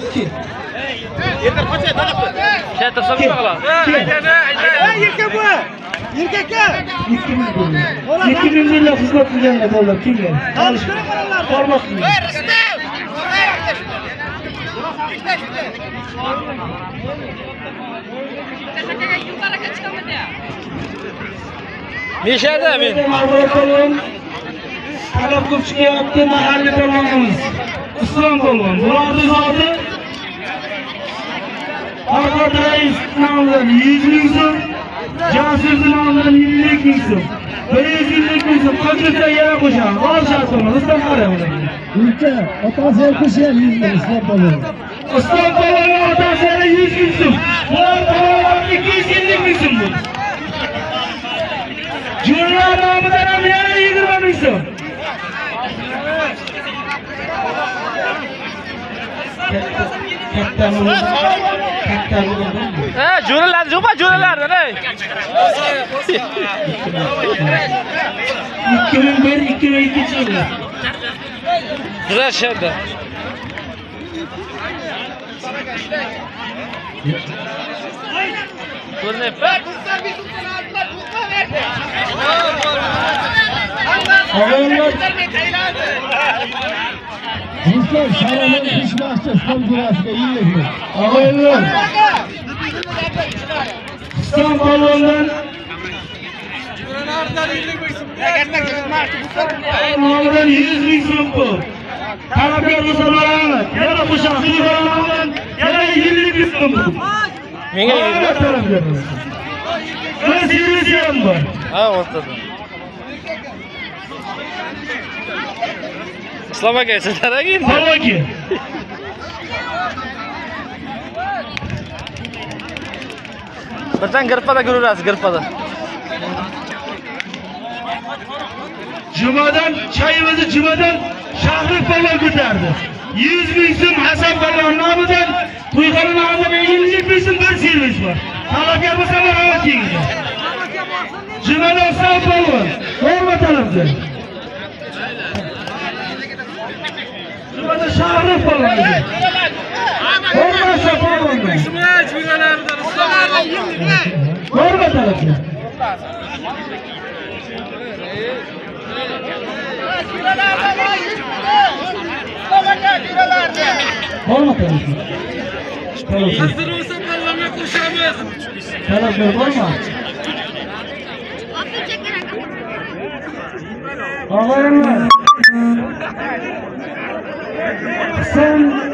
İki. Şey tasavvur bakalım. Erkek bu. Erkek ya. 2000 lira hizmet edilene dolar kim geldi? Alıştırın paralar. Format mı? Neşede mi? Bakalım. Talep Kupçu'ya yaptığı mahalle tamamımız. İslam olun. Bulardı zaten. Arkadaşlar sınavdan 100 bin son. Cansız sınavdan 20 bin son. Böyle 100 bin son. Kaçırsa yere koşan. Var şartımız. İslam var ya burada. Ülke. Otasıya kuşuya 100 bin İslam balonu. İslam balonu ortasıyla 100 bin son. Bular balonu 250 bin son bu. Cumhurlar namıdan amiyana 20 bin son. Juralar, juralar ne? 2001-2002 yılı. Güzel şerde. Bu ne? Ruslar şaranın kış bahçe son durasında iyi yapıyor. Ağabeller. İslam balonundan Muhammed 100 bin son bu. Talep Mustafalarına yana bu şahsi balonundan yana 20 bin son bu. Neye gidiyor? Talep yapıyoruz. Ben sivrisiyen var. Ha ortada. İslam'a gelsin, nereye gidiyor? Hava ki. Birden gırpada görürüz, gırpada. Cuma'dan çayımızı Cuma'dan Şahrik balon götürdü. 100 bin son Hasan balon namıdan Tuygan'ın namıdan 50 bin son bir servis var. Talep yapırsa var hava ki gidiyor. Cuma'dan sağ balon. Orma talepler. Cuma'da Şahrik balon gidiyor. Orma sağ balon. Orma talepler. Olma tabii. Hazır olsa ballamaya koşamaz. Talep olma. Ağabeller. Sen